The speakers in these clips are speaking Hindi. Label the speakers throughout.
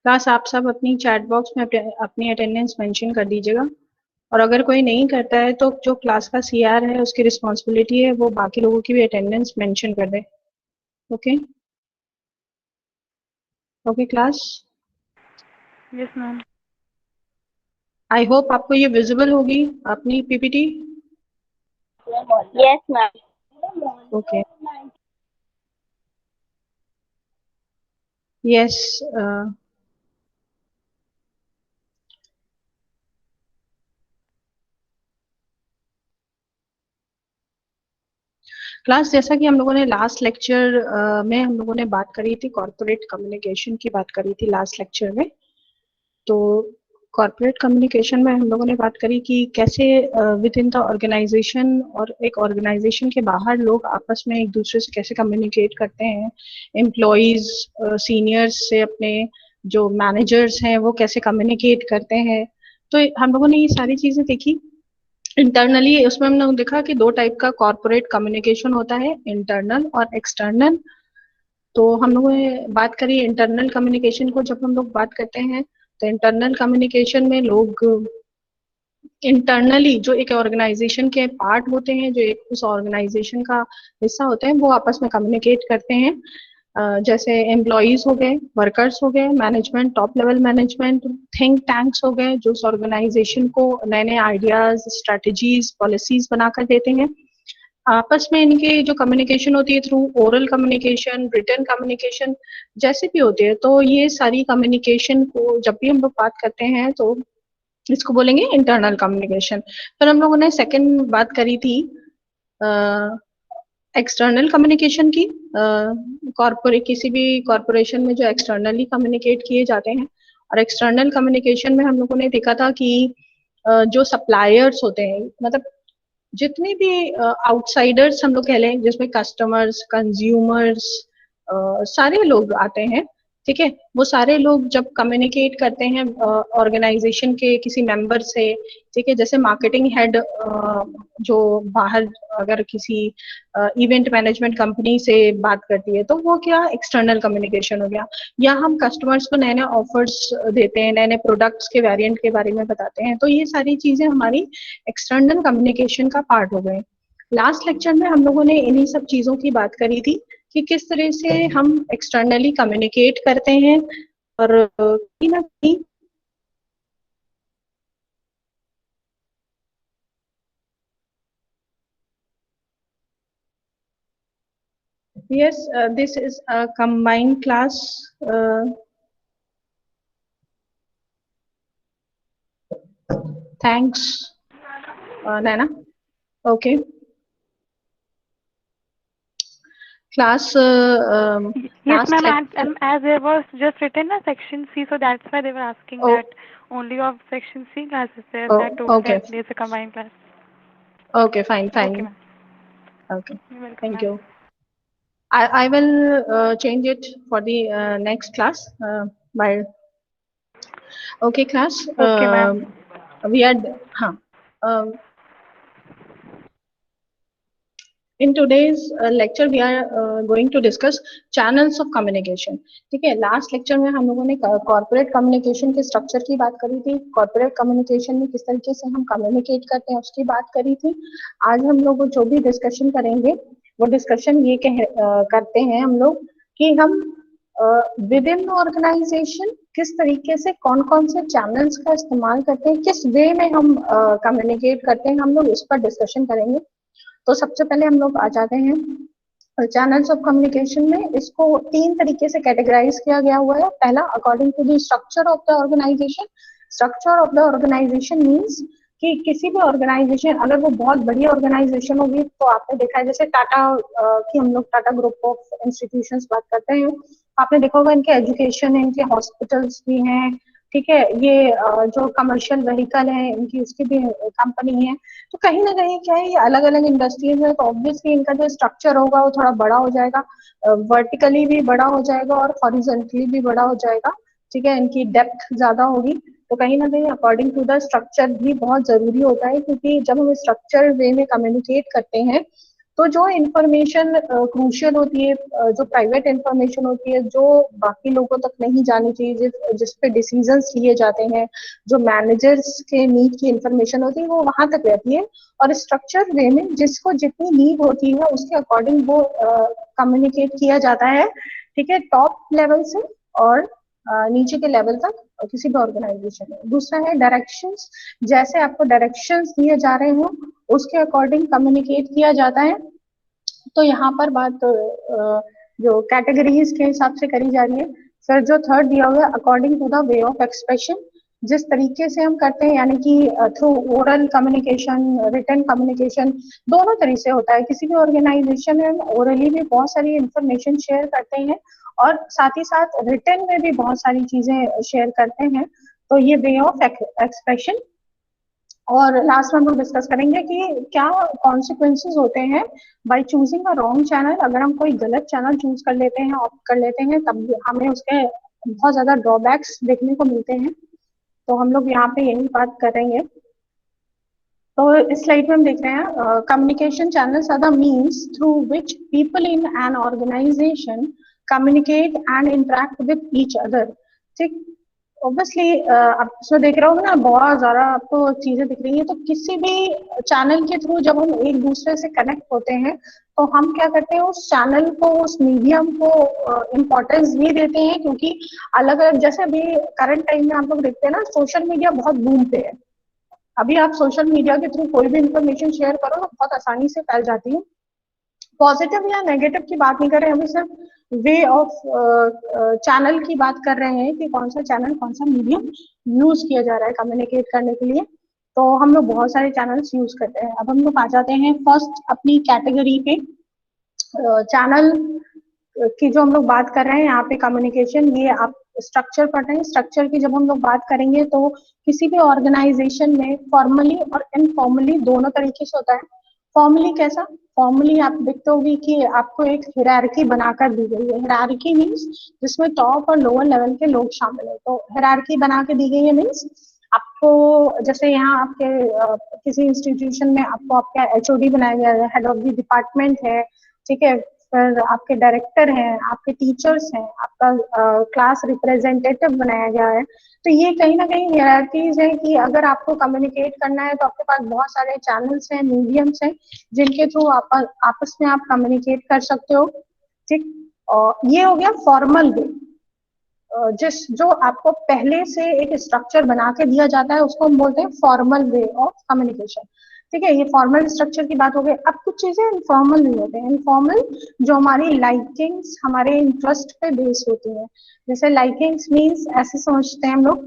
Speaker 1: क्लास आप सब अपनी चैट बॉक्स में अपनी अटेंडेंस मेंशन कर दीजिएगा। और अगर कोई नहीं करता है तो जो क्लास का सीआर है उसकी रिस्पॉन्सिबिलिटी है वो बाकी लोगों की भी अटेंडेंस मेंशन कर दे। Okay. Okay class.
Speaker 2: Yes ma'am.
Speaker 1: I hope आपको ये विजिबल होगी अपनी PPT.
Speaker 3: Yes, ma'am.
Speaker 1: Okay. Yes. Class जैसा कि हम लोगों ने लास्ट लेक्चर में हम लोगों ने बात करी थी, कॉर्पोरेट कम्युनिकेशन की बात करी थी लास्ट लेक्चर में। तो कॉर्पोरेट कम्युनिकेशन में हम लोगों ने बात करी कि कैसे विद इन द ऑर्गेनाइजेशन और एक ऑर्गेनाइजेशन के बाहर लोग आपस में एक दूसरे से कैसे कम्युनिकेट करते हैं। एम्प्लॉयज सीनियर्स से अपने जो मैनेजर्स हैं वो कैसे कम्युनिकेट करते हैं। तो हम लोगों ने ये सारी चीजें देखी। इंटरनली उसमें हमने देखा कि दो टाइप का कॉर्पोरेट कम्युनिकेशन होता है, इंटरनल और एक्सटर्नल। तो हम लोगों ने बात करी इंटरनल कम्युनिकेशन को। जब हम लोग बात करते हैं तो इंटरनल कम्युनिकेशन में लोग इंटरनली जो एक ऑर्गेनाइजेशन के पार्ट होते हैं, जो एक उस ऑर्गेनाइजेशन का हिस्सा होते हैं, वो आपस में कम्युनिकेट करते हैं। जैसे एम्प्लॉयज हो गए, वर्कर्स हो गए, management, top level management, think tanks हो गए जो उस ऑर्गेनाइजेशन को नए नए आइडियाज, स्ट्रेटजीज, पॉलिसीज बनाकर देते हैं। आपस में इनकी जो कम्युनिकेशन होती है through oral communication, written communication, जैसे भी होती है। तो ये सारी कम्युनिकेशन को जब भी हम लोग बात करते हैं तो इसको बोलेंगे इंटरनल कम्युनिकेशन। फिर हम लोगों ने सेकंड बात करी थी एक्सटर्नल कम्युनिकेशन की। कॉर्पोरेट किसी भी कॉर्पोरेशन में जो एक्सटर्नली कम्युनिकेट किए जाते हैं। और एक्सटर्नल कम्युनिकेशन में हम लोगों ने देखा था कि जो सप्लायर्स होते हैं, मतलब जितने भी आउटसाइडर्स हम लोग कह लें, जिसमें कस्टमर्स, कंज्यूमर्स, सारे लोग आते हैं। ठीक है, वो सारे लोग जब कम्युनिकेट करते हैं ऑर्गेनाइजेशन के किसी मेंबर से। ठीक है, जैसे मार्केटिंग हेड जो बाहर अगर किसी इवेंट मैनेजमेंट कंपनी से बात करती है तो वो क्या एक्सटर्नल कम्युनिकेशन हो गया। या हम कस्टमर्स को नए नए ऑफर्स देते हैं, नए नए प्रोडक्ट्स के वेरिएंट के बारे में बताते हैं, तो ये सारी चीजें हमारी एक्सटर्नल कम्युनिकेशन का पार्ट हो गए। लास्ट लेक्चर में हम लोगों ने इन्हीं सब चीजों की बात करी थी कि किस तरह से हम एक्सटर्नली कम्युनिकेट करते हैं। और कहीं ना कहीं yes, this is a combined class. Thanks, Naina. Okay. Class.
Speaker 2: Yes,
Speaker 1: Last
Speaker 2: ma'am.
Speaker 1: lecture.
Speaker 2: As there was just written a section C, so that's why they were asking
Speaker 1: Oh,
Speaker 2: that only of section C class is there.
Speaker 1: oh,
Speaker 2: That too,
Speaker 1: okay.
Speaker 2: that there's a combined class.
Speaker 1: Okay, fine,
Speaker 2: Okay,
Speaker 1: fine.
Speaker 2: ma'am.
Speaker 1: Okay,
Speaker 2: You're welcome,
Speaker 1: thank
Speaker 2: ma'am.
Speaker 1: you. I will change it for the next class. By okay, class.
Speaker 2: Okay, ma'am.
Speaker 1: We are. Huh. In today's lecture we are going to discuss channels of communication. ठीक है, लास्ट लेक्चर में हम लोगों ने कॉर्पोरेट कम्युनिकेशन के स्ट्रक्चर की बात करी थी, कॉर्पोरेट कम्युनिकेशन में किस तरीके से हम कम्युनिकेट करते हैं उसकी बात करी थी। आज हम लोग जो भी डिस्कशन करेंगे वो डिस्कशन ये करते हैं हम लोग कि हम विद इन ऑर्गेनाइजेशन किस तरीके से कौन कौन से चैनल्स का इस्तेमाल करते हैं, किस वे में हम कम्युनिकेट करते हैं, हम लोग इस पर डिस्कशन करेंगे। तो सबसे पहले हम लोग आ जाते हैं चैनल्स ऑफ कम्युनिकेशन में। इसको तीन तरीके से कैटेगराइज किया गया हुआ है। पहला, according to the structure of the organisation. Structure of the organisation means कि किसी भी ऑर्गेनाइजेशन अगर वो बहुत बड़ी ऑर्गेनाइजेशन होगी, तो आपने देखा है जैसे टाटा की हम लोग टाटा ग्रुप ऑफ इंस्टीट्यूशंस बात करते हैं, आपने देखा होगा इनके एजुकेशन है, इनके हॉस्पिटल्स भी हैं। ठीक है, ये जो कमर्शियल व्हीकल है इनकी उसकी भी कंपनी है। तो कहीं ना कहीं क्या है, ये अलग अलग इंडस्ट्रीज है, तो ऑब्वियसली इनका जो स्ट्रक्चर होगा वो थोड़ा बड़ा हो जाएगा, वर्टिकली भी बड़ा हो जाएगा और हॉरिजॉन्टली भी बड़ा हो जाएगा। ठीक है, इनकी डेप्थ ज्यादा होगी। तो कहीं ना कहीं अकॉर्डिंग टू द स्ट्रक्चर भी बहुत जरूरी होता है, क्योंकि जब हम स्ट्रक्चर वे में कम्युनिकेट करते हैं तो जो इंफॉर्मेशन क्रूशियल होती है, जो प्राइवेट इंफॉर्मेशन होती है, जो बाकी लोगों तक नहीं जानी चाहिए, जिस पे डिसीजंस लिए जाते हैं, जो मैनेजर्स के नीड की इंफॉर्मेशन होती है, वो वहां तक रहती है। और स्ट्रक्चर वे में जिसको जितनी नीड होती है उसके अकॉर्डिंग वो कम्युनिकेट किया जाता है, ठीक है, टॉप लेवल से और नीचे के लेवल तक किसी भी ऑर्गेनाइजेशन में। दूसरा है डायरेक्शंस, जैसे आपको डायरेक्शंस दिए जा रहे हो उसके अकॉर्डिंग कम्युनिकेट किया जाता है। तो यहाँ पर बात जो कैटेगरीज के हिसाब से करी जा रही है। फिर जो थर्ड दिया हुआ है, according to the way of expression, जिस तरीके से हम करते हैं, यानी कि through oral communication, written communication, दोनों तरीके से होता है। किसी भी ऑर्गेनाइजेशन में ओरली भी बहुत सारी इंफॉर्मेशन शेयर करते हैं और साथ ही साथ रिटन में भी बहुत सारी चीजें शेयर करते हैं। तो ये वे ऑफ एक्सप्रेशन। और लास्ट में हम लोग डिस्कस करेंगे कि क्या कॉन्सिक्वेंसेज होते हैं by choosing a wrong channel. अगर हम कोई गलत चैनल चूज कर लेते हैं, ऑप्ट कर लेते हैं, तब हमें उसके बहुत ज्यादा ड्रॉबैक्स देखने को मिलते हैं। तो हम लोग यहाँ पे यही बात करेंगे। तो इस स्लाइड में हम देख रहे हैं communication channels are the means through which people in an organisation communicate and interact with each other. ठीक, ऑब्वियसली आप इसमें देख रहे हो ना, बहुत ज्यादा आपको चीजें दिख रही है। तो किसी भी चैनल के थ्रू जब हम एक दूसरे से कनेक्ट होते हैं तो हम क्या करते हैं, उस चैनल को, उस मीडियम को इम्पोर्टेंस भी देते हैं, क्योंकि अलग अलग, जैसे अभी करंट टाइम में आप लोग देखते हैं ना, सोशल मीडिया बहुत बूम पे है। अभी आप सोशल मीडिया के थ्रू कोई भी इंफॉर्मेशन शेयर करो तो बहुत आसानी से फैल जाती है। पॉजिटिव या नेगेटिव की बात नहीं कर रहे हैं, अभी सिर्फ वे ऑफ चैनल की बात कर रहे हैं कि कौन सा चैनल, कौन सा मीडियम यूज किया जा रहा है कम्युनिकेट करने के लिए। तो हम लोग बहुत सारे चैनल्स यूज करते हैं। अब हम लोग आ जाते हैं फर्स्ट अपनी कैटेगरी पे, चैनल की जो हम लोग बात कर रहे हैं यहाँ पे कम्युनिकेशन, ये आप स्ट्रक्चर पढ़ रहे हैं। स्ट्रक्चर की जब हम लोग बात करेंगे तो किसी भी ऑर्गेनाइजेशन में फॉर्मली और इनफॉर्मली दोनों तरीके से होता है। फॉर्मली कैसा? फॉर्मली आप देखते होगी कि आपको एक हिरारकी बनाकर दी गई है। हिरारकी मीन्स जिसमें टॉप और लोअर लेवल के लोग शामिल है। तो हिरारकी बना के दी गई है मीन्स आपको, जैसे यहाँ आपके किसी इंस्टीट्यूशन में आपको आपका एचओडी बनाया गया है, हेड ऑफ द डिपार्टमेंट है, ठीक है, फिर आपके डायरेक्टर हैं, आपके टीचर्स हैं, आपका क्लास रिप्रेजेंटेटिव बनाया गया है। तो ये कहीं ना कहीं हियरार्कीज है कि अगर आपको कम्युनिकेट करना है तो आपके पास बहुत सारे चैनल्स हैं, मीडियम्स हैं, जिनके थ्रू आप आपस में आप कम्युनिकेट कर सकते हो। ठीक, और ये हो गया फॉर्मल वे। जिस जो आपको पहले से एक स्ट्रक्चर बना के दिया जाता है उसको हम बोलते हैं फॉर्मल वे ऑफ कम्युनिकेशन। ठीक है, ये फॉर्मल स्ट्रक्चर की बात हो गई। अब कुछ चीजें इनफॉर्मल भी होते हैं। इनफॉर्मल जो हमारी लाइकिंग्स, हमारे इंटरेस्ट पे बेस होती है। जैसे लाइकिंग्स मीन्स ऐसे समझते हैं हम लोग,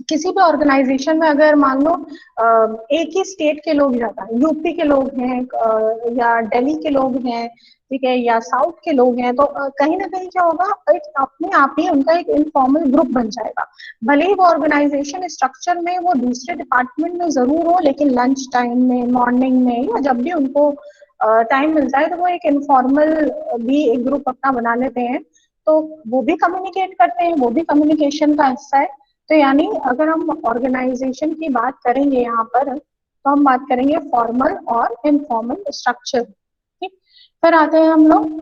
Speaker 1: किसी भी ऑर्गेनाइजेशन में अगर मान लो एक ही स्टेट के लोग ज्यादा, यूपी के लोग हैं या दिल्ली के लोग हैं, ठीक है, या साउथ के लोग हैं, तो कहीं ना कहीं क्या होगा, एक अपने आप ही उनका एक इनफॉर्मल ग्रुप बन जाएगा। भले ही वो ऑर्गेनाइजेशन स्ट्रक्चर में वो दूसरे डिपार्टमेंट में जरूर हो, लेकिन लंच टाइम में, मॉर्निंग में, या जब भी उनको टाइम मिलता है तो वो एक इनफॉर्मल भी एक ग्रुप अपना बना लेते हैं। तो वो भी कम्युनिकेट करते हैं, वो भी कम्युनिकेशन का हिस्सा है। तो यानी अगर हम ऑर्गेनाइजेशन की बात करेंगे यहाँ पर, तो हम बात करेंगे फॉर्मल और इनफॉर्मल स्ट्रक्चर। ठीक, फिर आते हैं हम लोग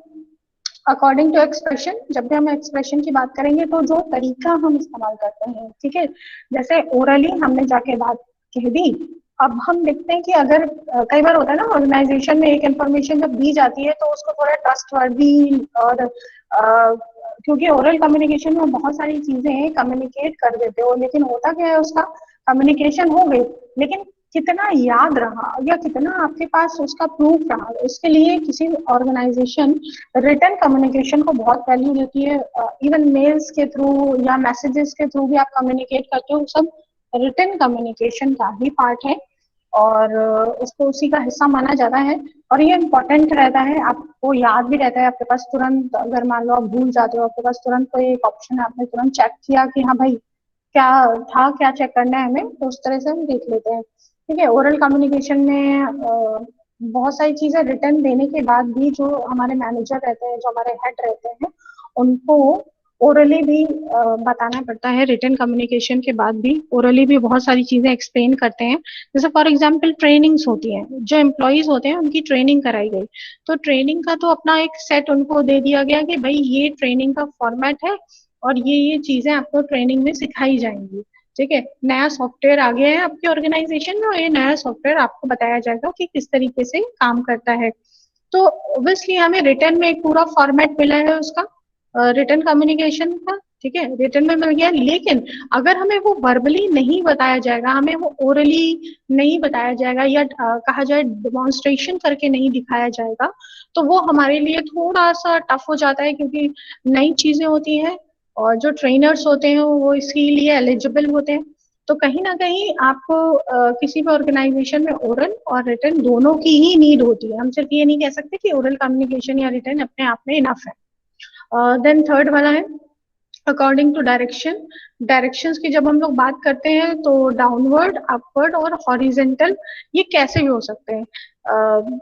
Speaker 1: अकॉर्डिंग टू एक्सप्रेशन। जब भी हम एक्सप्रेशन की बात करेंगे तो जो तरीका हम इस्तेमाल करते हैं, ठीक है, जैसे ओरली हमने जाके बात कह दी। अब हम देखते हैं कि अगर कई बार होता है ना, ऑर्गेनाइजेशन में एक इंफॉर्मेशन जब दी जाती है तो उसको थोड़ा ट्रस्टवर्दी और क्योंकि ओरल कम्युनिकेशन में बहुत सारी चीजें कम्युनिकेट कर देते हो, लेकिन होता क्या है, उसका कम्युनिकेशन हो गई, लेकिन कितना याद रहा या कितना आपके पास उसका प्रूफ रहा, इसके लिए किसी ऑर्गेनाइजेशन रिटर्न कम्युनिकेशन को बहुत वैल्यू देती है। इवन मेल्स के थ्रू या मैसेजेस के थ्रू भी आप कम्युनिकेट करते हो, सब रिटर्न कम्युनिकेशन का ही पार्ट है और उसको उसी का हिस्सा माना जाता है। और ये इम्पोर्टेंट रहता है, आपको याद भी रहता है आपके पास तुरंत। अगर मान लो आप भूल जाते हो, आपके पास तुरंत कोई एक ऑप्शन है, आपने तुरंत चेक किया कि हाँ भाई क्या था, क्या चेक करना है हमें, तो उस तरह से हम देख लेते हैं। ठीक है, ओरल कम्युनिकेशन में बहुत सारी चीजें रिटर्न देने के बाद भी जो हमारे मैनेजर रहते हैं, जो हमारे हेड रहते हैं, उनको ओरली भी बताना पड़ता है, रिटन कम्युनिकेशन के बाद भी ओरली भी बहुत सारी चीजें एक्सप्लेन करते हैं। जैसे फॉर एग्जांपल ट्रेनिंग्स होती हैं, जो एम्प्लॉयज होते हैं उनकी ट्रेनिंग कराई गई, तो ट्रेनिंग का तो अपना एक सेट उनको दे दिया गया कि भाई ये ट्रेनिंग का फॉर्मेट है और ये चीजें आपको ट्रेनिंग में सिखाई जाएंगी। ठीक है, नया सॉफ्टवेयर आ गया है आपके ऑर्गेनाइजेशन में और ये नया सॉफ्टवेयर आपको बताया जाएगा कि किस तरीके से काम करता है। तो ऑब्वियसली हमें रिटर्न में एक पूरा फॉर्मेट मिला है उसका, रिटर्न कम्युनिकेशन का। ठीक है, रिटर्न में मिल गया, लेकिन अगर हमें वो वर्बली नहीं बताया जाएगा, हमें वो ओरली नहीं बताया जाएगा, या कहा जाए डिमॉन्स्ट्रेशन करके नहीं दिखाया जाएगा, तो वो हमारे लिए थोड़ा सा टफ हो जाता है, क्योंकि नई चीजें होती हैं और जो ट्रेनर्स होते हैं वो इसके लिए एलिजिबल होते हैं। तो कहीं ना कहीं आपको किसी भी ऑर्गेनाइजेशन में ओरल और रिटन दोनों की ही नीड होती है। हम सिर्फ ये नहीं कह सकते कि ओरल कम्युनिकेशन या रिटन अपने आप में इनफ है। देन थर्ड वाला है अकॉर्डिंग टू डायरेक्शन। डायरेक्शंस की जब हम लोग बात करते हैं तो डाउनवर्ड, अपवर्ड और हॉरिजेंटल ये कैसे भी हो सकते हैं।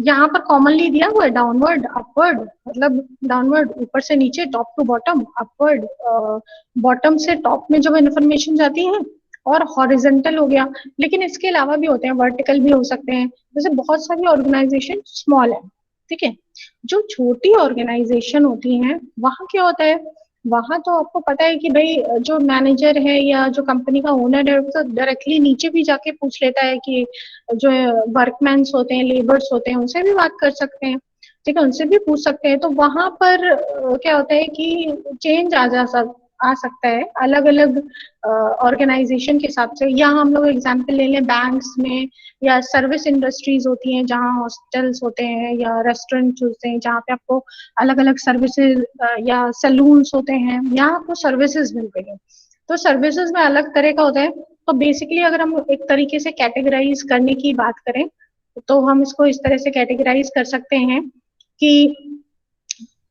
Speaker 1: यहाँ पर कॉमनली दिया हुआ है डाउनवर्ड अपवर्ड, मतलब डाउनवर्ड ऊपर से नीचे, top to bottom, upward bottom से टॉप में जब इन्फॉर्मेशन जाती है, और हॉरिजेंटल हो गया। लेकिन इसके अलावा भी होते हैं, वर्टिकल भी हो सकते हैं। जैसे बहुत सारी ऑर्गेनाइजेशन स्मॉल है, ठीक है, जो छोटी ऑर्गेनाइजेशन होती हैं वहां क्या होता है, वहां तो आपको पता है कि भाई जो मैनेजर है या जो कंपनी का ओनर है वो तो डायरेक्टली नीचे भी जाके पूछ लेता है कि जो वर्कमैन्स होते हैं, लेबर्स होते हैं, उनसे भी बात कर सकते हैं। ठीक है, उनसे भी पूछ सकते हैं। तो वहां पर क्या होता है कि चेंज आ सकता है अलग अलग ऑर्गेनाइजेशन के हिसाब से। या हम लोग एग्जाम्पल ले लें बैंक्स में, या सर्विस इंडस्ट्रीज होती हैं जहाँ हॉस्टल्स होते हैं या रेस्टोरेंट्स होते हैं जहाँ पे आपको अलग अलग सर्विसेज, या सैलून्स होते हैं, यहाँ आपको सर्विसेज मिल रही है। तो सर्विसेज में अलग तरह का होता है। तो बेसिकली अगर हम एक तरीके से कैटेगराइज करने की बात करें तो हम इसको इस तरह से कैटेगराइज कर सकते हैं कि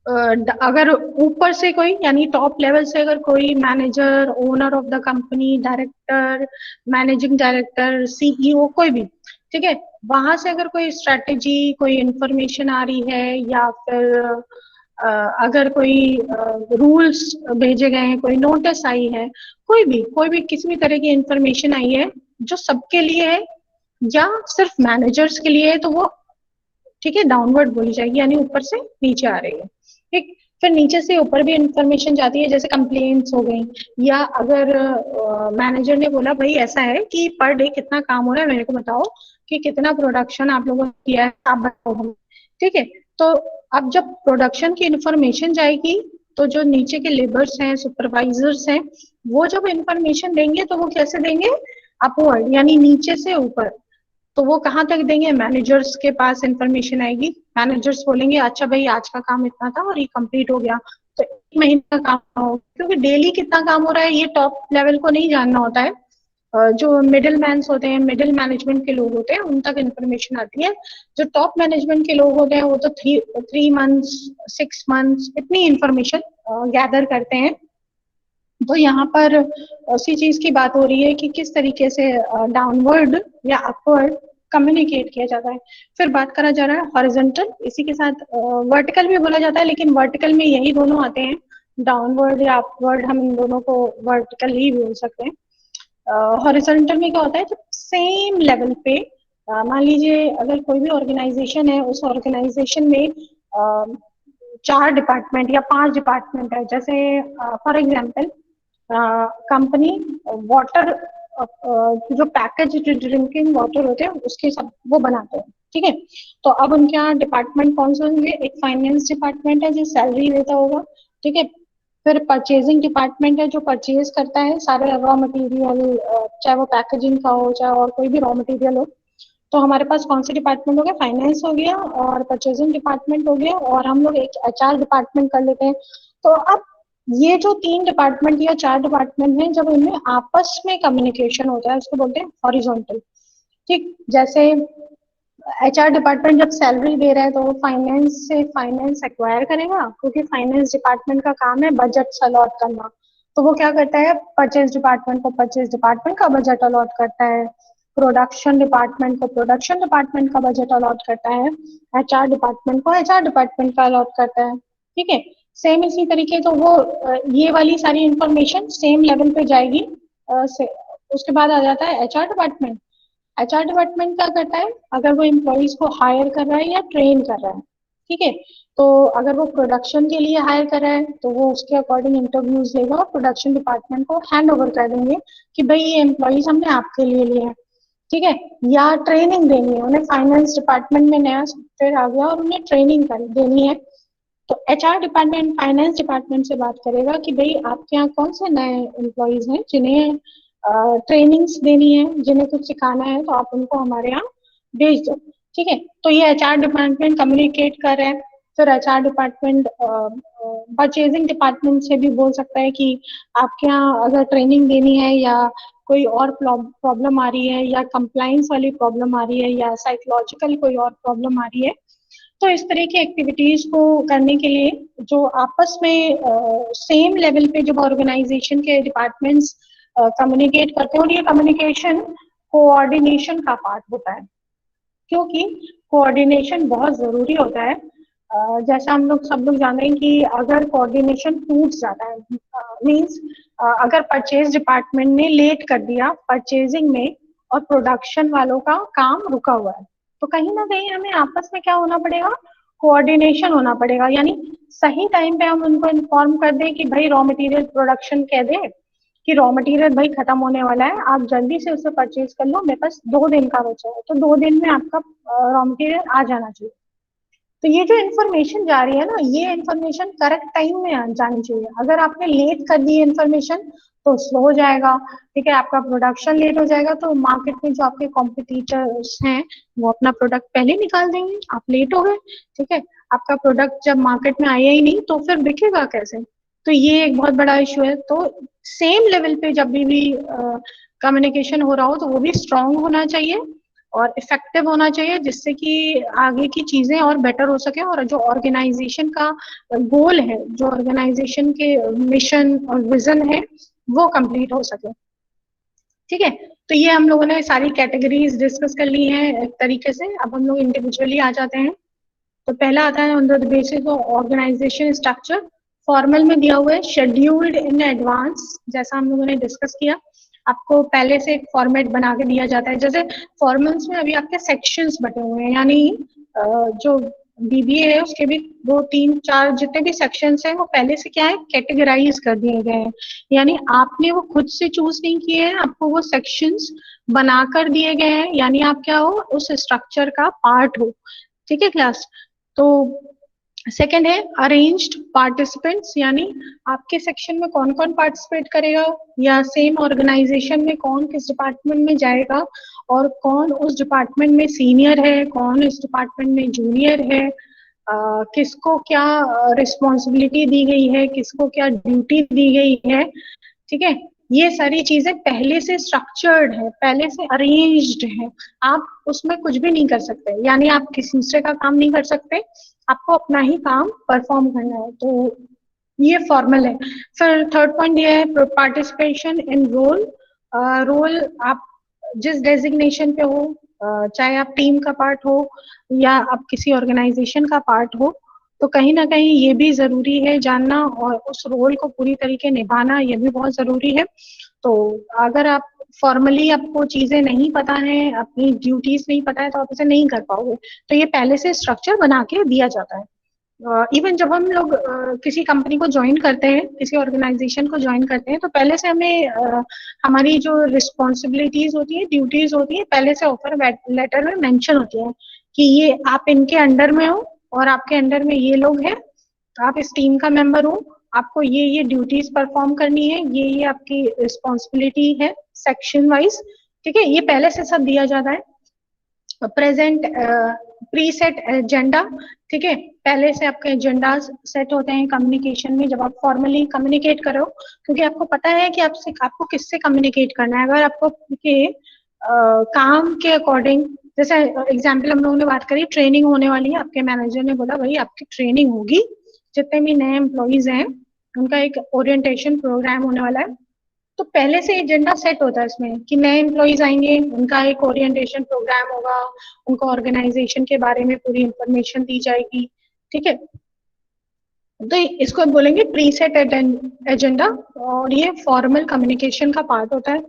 Speaker 1: अगर ऊपर से कोई, यानी टॉप लेवल से अगर कोई manager, owner of the company, director, managing director, CEO, कोई भी, ठीक है, वहां से अगर कोई स्ट्रेटेजी, कोई इंफॉर्मेशन आ रही है, या फिर अगर कोई रूल्स भेजे गए हैं, कोई नोटिस आई है, कोई भी किसी भी तरह की इंफॉर्मेशन आई है जो सबके लिए है या सिर्फ मैनेजर्स के लिए है, तो वो, ठीक है, डाउनवर्ड बोली जाएगी, यानी ऊपर से नीचे आ रही है। ठीक, फिर नीचे से ऊपर भी इंफॉर्मेशन जाती है, जैसे कंप्लेंट्स हो गई, या अगर मैनेजर ने बोला भाई ऐसा है कि पर डे कितना काम हो रहा है, मेरे को बताओ कि कितना प्रोडक्शन आप लोगों ने किया है, आप बताओ हमें। ठीक है, तो अब जब प्रोडक्शन की इंफॉर्मेशन जाएगी तो जो नीचे के लेबर्स हैं, सुपरवाइजर्स हैं, वो जब इंफॉर्मेशन देंगे तो वो कैसे देंगे, अपवर्ड, यानी नीचे से ऊपर। तो वो कहाँ तक देंगे, मैनेजर्स के पास इंफॉर्मेशन आएगी, मैनेजर्स बोलेंगे अच्छा भाई आज का काम इतना था और ये कंप्लीट हो गया, तो एक महीने का काम हो, क्योंकि डेली कितना काम हो रहा है ये टॉप लेवल को नहीं जानना होता है। जो मिडिल मैन होते हैं, मिडिल मैनेजमेंट के लोग होते हैं, उन तक इन्फॉर्मेशन आती है। जो टॉप मैनेजमेंट के लोग होते हैं वो तो 3 मंथ्स, 6 मंथ्स इतनी इंफॉर्मेशन गैदर करते हैं। तो यहाँ पर उसी चीज की बात हो रही है कि किस तरीके से डाउनवर्ड या अपवर्ड कम्युनिकेट किया जाता है। फिर बात करा जा रहा है हॉरिजॉन्टल, इसी के साथ वर्टिकल भी बोला जाता है, लेकिन वर्टिकल में यही दोनों आते हैं, डाउनवर्ड या अपवर्ड, हम इन दोनों को वर्टिकल ही बोल सकते हैं। हॉरिजॉन्टल में क्या होता है, जब सेम लेवल पे मान लीजिए अगर कोई भी ऑर्गेनाइजेशन है, उस ऑर्गेनाइजेशन में 4 डिपार्टमेंट या 5 डिपार्टमेंट है, जैसे फॉर एग्जाम्पल कंपनी वाटर, जो पैकेज ड्रिंकिंग वाटर होते हैं उसके सब वो बनाते हैं। ठीक है, तो अब उनके यहाँ डिपार्टमेंट कौन से होंगे, एक फाइनेंस डिपार्टमेंट है जो सैलरी देता होगा। ठीक है, फिर परचेजिंग डिपार्टमेंट है जो परचेज करता है सारे रॉ मटेरियल, चाहे वो पैकेजिंग का हो चाहे और कोई भी रॉ मटेरियल हो। तो हमारे पास कौन से डिपार्टमेंट हो गया, फाइनेंस हो गया और परचेजिंग डिपार्टमेंट हो गया, और हम लोग एक एचआर डिपार्टमेंट कर लेते हैं। तो अब ये जो 3 डिपार्टमेंट या 4 डिपार्टमेंट हैं, जब इनमें आपस में कम्युनिकेशन होता है उसको बोलते हैं हॉरिजॉन्टल। ठीक, जैसे एचआर डिपार्टमेंट जब सैलरी दे रहा है तो वो फाइनेंस से फाइनेंस एक्वायर करेगा, क्योंकि फाइनेंस डिपार्टमेंट का काम है बजट अलॉट करना। तो वो क्या करता है, परचेज डिपार्टमेंट को परचेज डिपार्टमेंट का बजट अलॉट करता है, प्रोडक्शन डिपार्टमेंट को प्रोडक्शन डिपार्टमेंट का बजट अलॉट करता है, एचआर डिपार्टमेंट को एचआर डिपार्टमेंट का अलॉट करता है। ठीक है, सेम इसी तरीके तो वो ये वाली सारी इंफॉर्मेशन सेम लेवल पे जाएगी। उसके बाद आ जाता है एचआर डिपार्टमेंट। एचआर डिपार्टमेंट क्या करता है, अगर वो एम्प्लॉयज को हायर कर रहा है या ट्रेन कर रहा है, ठीक है, तो अगर वो प्रोडक्शन के लिए हायर कर रहा है तो वो उसके अकॉर्डिंग इंटरव्यूज लेगा और प्रोडक्शन डिपार्टमेंट को हैंड ओवर कर देंगे कि भाई ये एम्प्लॉयज हमने आपके लिए लिए हैं, ठीक है। या ट्रेनिंग देनी है उन्हें, फाइनेंस डिपार्टमेंट में नया सॉफ्टवेयर आ गया और उन्हें ट्रेनिंग कर देनी है, तो एचआर डिपार्टमेंट फाइनेंस डिपार्टमेंट से बात करेगा कि भाई आपके यहाँ कौन से नए एम्प्लॉयज हैं जिन्हें ट्रेनिंग्स देनी है, जिन्हें कुछ सिखाना है, तो आप उनको हमारे यहाँ भेज दो, ठीक है। तो ये एचआर डिपार्टमेंट कम्युनिकेट कर रहे हैं। फिर एचआर डिपार्टमेंट परचेजिंग डिपार्टमेंट से भी बोल सकता है कि आपके यहाँ अगर ट्रेनिंग देनी है या कोई और प्रॉब्लम आ रही है या कंप्लाइंस वाली प्रॉब्लम आ रही है या साइकोलॉजिकल कोई और प्रॉब्लम आ रही है, तो इस तरह की एक्टिविटीज को करने के लिए जो आपस में सेम लेवल पे जब ऑर्गेनाइजेशन के डिपार्टमेंट्स कम्युनिकेट करते हैं, और ये कम्युनिकेशन कोऑर्डिनेशन का पार्ट होता है, क्योंकि कोऑर्डिनेशन बहुत जरूरी होता है। जैसा हम लोग सब लोग जानते हैं कि अगर कोऑर्डिनेशन टूट जाता है, मींस अगर परचेज डिपार्टमेंट ने लेट कर दिया परचेजिंग में और प्रोडक्शन वालों का काम रुका हुआ है, तो कहीं ना कहीं हमें आपस में क्या होना पड़ेगा, कोऑर्डिनेशन होना पड़ेगा। यानी सही टाइम पे हम उनको इन्फॉर्म कर दें कि भाई रॉ मटेरियल प्रोडक्शन कह दे कि रॉ मटेरियल भाई खत्म होने वाला है, आप जल्दी से उसे परचेज कर लो, मेरे पास 2 दिन का बचा है, तो 2 दिन में आपका रॉ मटेरियल आ जाना चाहिए। तो ये जो इन्फॉर्मेशन जा रही है ना, ये इन्फॉर्मेशन करेक्ट टाइम में जानी चाहिए। अगर आपने लेट कर दी इन्फॉर्मेशन तो स्लो हो जाएगा, ठीक है, आपका प्रोडक्शन लेट हो जाएगा, तो मार्केट में जो आपके कॉम्पिटिटर्स हैं वो अपना प्रोडक्ट पहले निकाल देंगे, आप लेट हो गए, ठीक है। आपका प्रोडक्ट जब मार्केट में आया ही नहीं तो फिर बिकेगा कैसे, तो ये एक बहुत बड़ा इशू है। तो सेम लेवल पे जब भी कम्युनिकेशन हो रहा हो तो वो भी स्ट्रांग होना चाहिए और इफेक्टिव होना चाहिए, जिससे कि आगे की चीजें और बेटर हो सके और जो ऑर्गेनाइजेशन का गोल है, जो ऑर्गेनाइजेशन के मिशन और विजन है वो कंप्लीट हो सके, ठीक है। तो ये हम लोगों ने सारी कैटेगरीज डिस्कस कर ली हैं एक तरीके से। अब हम लोग इंडिविजुअली आ जाते हैं। तो पहला आता है under the basis of organisation structure. Formal में दिया हुआ है शेड्यूल्ड इन एडवांस, जैसा हम लोगों ने डिस्कस किया, आपको पहले से एक फॉर्मेट बना के दिया जाता है। जैसे फॉर्मल्स में अभी आपके सेक्शंस बटे हुए हैं, यानी जो बीबीए है उसके भी 2 3 4 जितने भी सेक्शंस हैं वो पहले से क्या है, कैटेगराइज कर दिए गए हैं। यानी आपने वो खुद से चूज नहीं किए हैं, आपको वो सेक्शंस बनाकर दिए गए हैं, यानी आप क्या हो, उस स्ट्रक्चर का पार्ट हो, ठीक है क्लास। तो सेकंड है अरेंज्ड पार्टिसिपेंट्स, यानी आपके सेक्शन में कौन कौन पार्टिसिपेट करेगा या सेम ऑर्गेनाइजेशन में कौन किस डिपार्टमेंट में जाएगा और कौन उस डिपार्टमेंट में सीनियर है, कौन इस डिपार्टमेंट में जूनियर है, किसको क्या रिस्पॉन्सिबिलिटी दी गई है, किसको क्या ड्यूटी दी गई है, ठीक है। ये सारी चीजें पहले से स्ट्रक्चर्ड है, पहले से अरेंज्ड है, आप उसमें कुछ भी नहीं कर सकते, यानी आप किसी दूसरे का काम नहीं कर सकते, आपको अपना ही काम परफॉर्म करना है। तो ये फॉर्मल है। फिर थर्ड पॉइंट ये है पार्टिसिपेशन इन रोल। रोल आप जिस डेजिग्नेशन पे हो, चाहे आप टीम का पार्ट हो या आप किसी ऑर्गेनाइजेशन का पार्ट हो, तो कहीं ना कहीं ये भी जरूरी है जानना और उस रोल को पूरी तरीके निभाना, ये भी बहुत जरूरी है। तो अगर आप फॉर्मली आपको चीजें नहीं पता है, अपनी ड्यूटीज नहीं पता है, तो आप इसे नहीं कर पाओगे। तो ये पहले से स्ट्रक्चर बना के दिया जाता है। इवन जब हम लोग किसी कंपनी को ज्वाइन करते हैं, किसी ऑर्गेनाइजेशन को ज्वाइन करते हैं, तो पहले से हमें हमारी जो रिस्पॉन्सिबिलिटीज होती है, ड्यूटीज होती है, पहले से ऑफर लेटर में मेंशन होती है कि ये आप इनके अंडर में हो और आपके अंडर में ये लोग हैं, आप इस टीम का मेंबर हो, आपको ये ड्यूटीज परफॉर्म करनी है, ये आपकी रिस्पॉन्सिबिलिटी है सेक्शन वाइज, ठीक है, ये पहले से सब दिया जाता है। प्रेजेंट प्रीसेट एजेंडा, ठीक है, पहले से आपके एजेंडा सेट होते हैं कम्युनिकेशन में जब आप फॉर्मली कम्युनिकेट करो, क्योंकि आपको पता है कि आपको किससे कम्युनिकेट करना है। अगर आपको के काम के अकॉर्डिंग, जैसे एग्जाम्पल हम लोगों ने बात करी, ट्रेनिंग होने वाली है, आपके मैनेजर ने बोला भाई आपकी ट्रेनिंग होगी, जितने भी नए एम्प्लॉइज हैं उनका एक ओरिएंटेशन प्रोग्राम होने वाला है, तो पहले से एजेंडा सेट होता है इसमें कि नए एम्प्लॉइज आएंगे, उनका एक ओरिएंटेशन प्रोग्राम होगा, उनको ऑर्गेनाइजेशन के बारे में पूरी इंफॉर्मेशन दी जाएगी, ठीक है। तो इसको बोलेंगे प्रीसेट एजेंडा, और ये फॉर्मल कम्युनिकेशन का पार्ट होता है।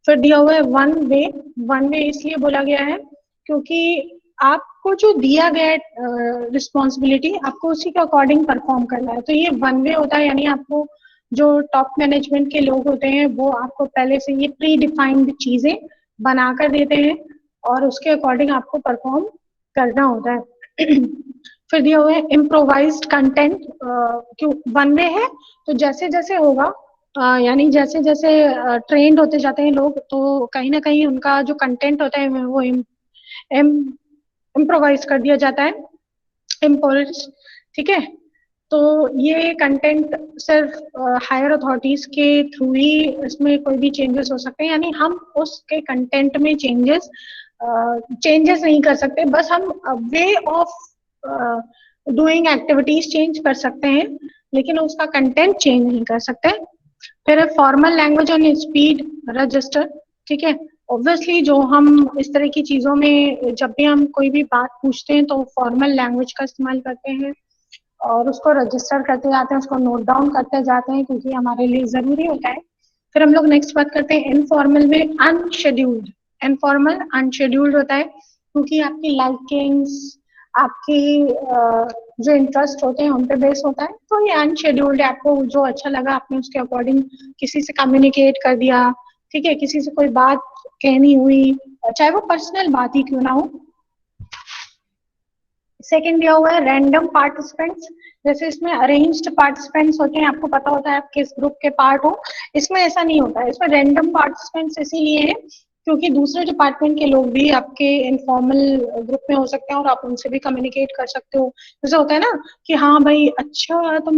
Speaker 1: फिर दिया हुआ है वन वे। वन वे इसलिए बोला गया है क्योंकि आपको जो दिया गया है रिस्पॉन्सिबिलिटी, आपको उसी के अकॉर्डिंग परफॉर्म करना है, तो ये वन वे होता है। यानी आपको जो टॉप मैनेजमेंट के लोग होते हैं वो आपको पहले से ये प्री डिफाइंड चीजें बनाकर देते हैं और उसके अकॉर्डिंग आपको परफॉर्म करना होता है। फिर दिया हुआ है इम्प्रोवाइज्ड कंटेंट। क्यों वन वे है, तो जैसे जैसे होगा यानी जैसे जैसे ट्रेंड होते जाते हैं लोग, तो कहीं ना कहीं उनका जो कंटेंट होता है वो इम्प्रोवाइज कर दिया जाता है, इम्पोज। ठीक है, तो ये कंटेंट सिर्फ हायर अथॉरिटीज के थ्रू ही इसमें कोई भी चेंजेस हो सकते हैं। यानी हम उसके कंटेंट में चेंजेस नहीं कर सकते, बस हम way of doing activities change कर सकते हैं, लेकिन उसका कंटेंट चेंज नहीं कर सकते। फिर formal language on speed register. ठीक है, ऑब्वियसली जो हम इस तरह की चीजों में जब भी हम कोई भी बात पूछते हैं तो फॉर्मल लैंग्वेज का इस्तेमाल करते हैं और उसको रजिस्टर करते जाते हैं, उसको नोट डाउन करते जाते हैं क्योंकि हमारे लिए जरूरी होता है। फिर हम लोग नेक्स्ट बात करते हैं इनफॉर्मल में अनशेड्यूल्ड। इनफॉर्मल अनशेड्यूल्ड होता है क्योंकि आपकी लाइकिंग्स, आपकी जो इंटरेस्ट होते हैं उन पे बेस होता है, तो ये अनशेड्यूल्ड है। आपको जो अच्छा लगा आपने उसके अकॉर्डिंग किसी से कम्युनिकेट कर दिया। ठीक है, किसी से कोई बात कहनी हुई, चाहे वो पर्सनल बात ही क्यों ना हो। सेकेंड दिया हुआ है रैंडम पार्टिसिपेंट्स। जैसे इसमें अरेंज्ड पार्टिसिपेंट्स होते हैं, आपको पता होता है आप किस ग्रुप के पार्ट हो। इसमें ऐसा नहीं होता है, इसमें रैंडम पार्टिसिपेंट्स इसीलिए है क्योंकि दूसरे डिपार्टमेंट के लोग भी आपके इनफॉर्मल ग्रुप में हो सकते हैं और आप उनसे भी कम्युनिकेट कर सकते हो। जैसे होता है ना कि हाँ भाई अच्छा तुम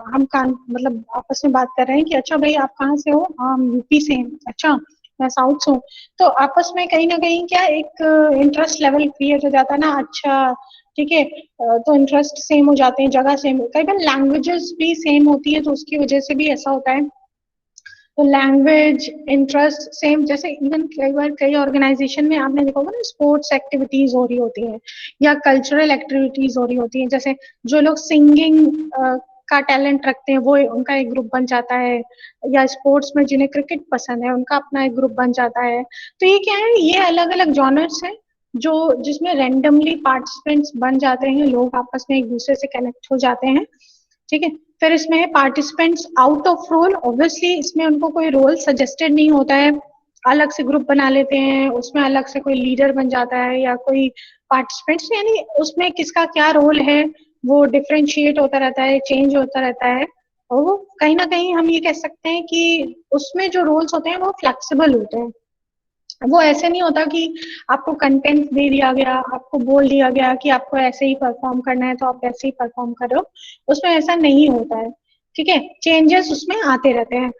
Speaker 1: हम मतलब आपस में बात कर रहे हैं कि अच्छा भाई आप कहाँ से हो, हम यूपी से हैं, अच्छा मैं साउथ से हूँ। तो आपस में कहीं ना कहीं क्या एक इंटरेस्ट लेवल क्रिएट हो जाता है ना। अच्छा ठीक है, तो इंटरेस्ट सेम हो जाते हैं, जगह सेम, कई बार लैंग्वेजेस भी सेम होती है तो उसकी वजह से भी ऐसा होता है। तो लैंग्वेज इंटरेस्ट सेम, जैसे इवन कई बार कई ऑर्गेनाइजेशन में आपने देखा होगा ना स्पोर्ट्स एक्टिविटीज हो रही होती हैं या कल्चरल एक्टिविटीज हो रही होती हैं। जैसे जो लोग सिंगिंग का टैलेंट रखते हैं वो उनका एक ग्रुप बन जाता है, या स्पोर्ट्स में जिन्हें क्रिकेट पसंद है उनका अपना एक ग्रुप बन जाता है। तो ये क्या है, ये अलग अलग जॉनर्स हैं जो जिसमें रैंडमली पार्टिसिपेंट्स बन जाते हैं, लोग आपस में एक दूसरे से कनेक्ट हो जाते हैं। ठीक है, फिर इसमें है participants out of role. Obviously इसमें उनको कोई रोल सजेस्टेड नहीं होता है, अलग से ग्रुप बना लेते हैं, उसमें अलग से कोई लीडर बन जाता है या कोई पार्टिसिपेंट्स, यानी उसमें किसका क्या रोल है वो डिफ्रेंशिएट होता रहता है, चेंज होता रहता है। और वो कहीं ना कहीं हम ये कह सकते हैं कि उसमें जो रोल्स होते हैं वो फ्लेक्सिबल होते हैं। वो ऐसे नहीं होता कि आपको कंटेंट दे दिया गया, आपको बोल दिया गया कि आपको ऐसे ही परफॉर्म करना है तो आप ऐसे ही परफॉर्म कर रहे हो, उसमें ऐसा नहीं होता है। ठीक है, चेंजेस उसमें आते रहते हैं।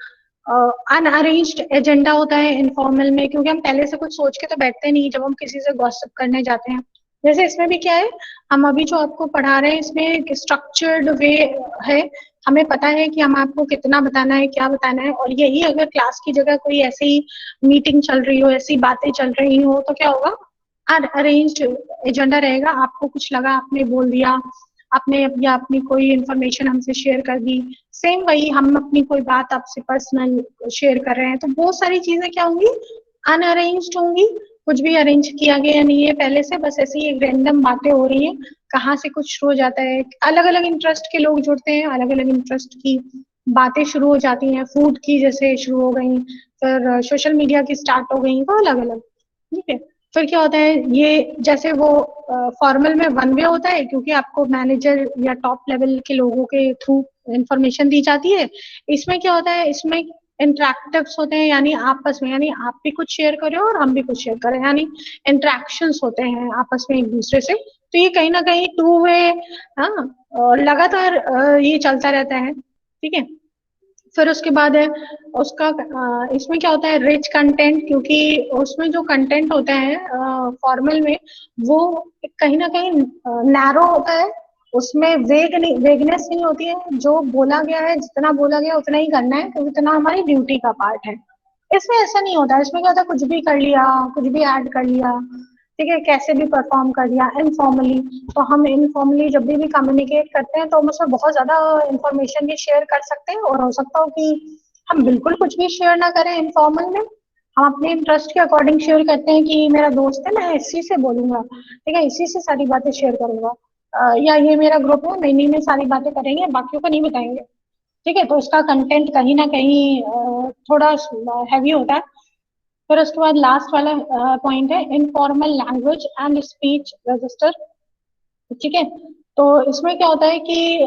Speaker 1: अनअरेंज्ड एजेंडा होता है इनफॉर्मल में, क्योंकि हम पहले से कुछ सोच के तो बैठते नहीं जब हम किसी से गॉसिप करने जाते हैं। जैसे इसमें भी क्या है, हम अभी जो आपको पढ़ा रहे हैं इसमें एक स्ट्रक्चर्ड वे है, हमें पता है कि हम आपको कितना बताना है, क्या बताना है, और यही अगर क्लास की जगह कोई ऐसे ही मीटिंग चल रही हो, ऐसी बातें चल रही हो, तो क्या होगा, अरेंज्ड एजेंडा रहेगा। आपको कुछ लगा आपने बोल दिया, आपने या अपनी कोई इन्फॉर्मेशन हमसे शेयर कर दी, सेम वही हम अपनी कोई बात आपसे पर्सनल शेयर कर रहे हैं, तो बहुत सारी चीजें क्या होंगी, अनअरेंज्ड होंगी। कुछ भी अरेंज किया गया नहीं है पहले से, बस ऐसी एक रैंडम बातें हो रही है, कहाँ से कुछ शुरू हो जाता है, अलग अलग इंटरेस्ट के लोग जुड़ते हैं, अलग अलग इंटरेस्ट की बातें शुरू हो जाती हैं, फूड की जैसे शुरू हो गई, फिर सोशल मीडिया की स्टार्ट हो गई, वो अलग अलग। ठीक है, फिर क्या होता है, ये जैसे वो फॉर्मल में वन वे होता है क्योंकि आपको मैनेजर या टॉप लेवल के लोगों के थ्रू इंफॉर्मेशन दी जाती है। इसमें क्या होता है, इसमें इंटरेक्टिव्स होते हैं, यानी आपस में, यानी आप भी कुछ शेयर करें और हम भी कुछ शेयर करें, यानी इंटरेक्शंस होते हैं आपस में एक दूसरे से। तो ये कहीं ना कहीं टू वे, हाँ, और लगातार ये चलता रहता है। ठीक है, फिर उसके बाद है उसका इसमें क्या होता है, रिच कंटेंट, क्योंकि उसमें जो कंटेंट होता है फॉर्मल में वो कहीं ना कहीं नैरो होता है, उसमें वेगनेस नहीं होती है, जो बोला गया है जितना बोला गया उतना ही करना है क्योंकि इतना हमारी ड्यूटी का पार्ट है। इसमें ऐसा नहीं होता है, इसमें क्या होता है कुछ भी कर लिया, कुछ भी ऐड कर लिया। ठीक है, कैसे भी परफॉर्म कर दिया इनफॉर्मली। तो हम इनफॉर्मली जब भी कम्युनिकेट करते हैं तो हम उसमें बहुत ज्यादा इंफॉर्मेशन भी शेयर कर सकते हैं, और हो सकता हो कि हम बिल्कुल कुछ भी शेयर ना करें इनफॉर्मल में, हम अपने इंटरेस्ट के अकॉर्डिंग शेयर करते हैं कि मेरा दोस्त है, मैं इसी से बोलूंगा, ठीक है, इसी से सारी बातें शेयर करूंगा, या ये मेरा ग्रुप है, मैं इन्हीं में सारी बातें करेंगे, बाकियों को नहीं बताएंगे। ठीक है, तो उसका कंटेंट कहीं ना कहीं थोड़ा हैवी होता है। फिर उसके बाद लास्ट वाला पॉइंट है informal language and speech register. ठीक है, तो इसमें क्या होता है कि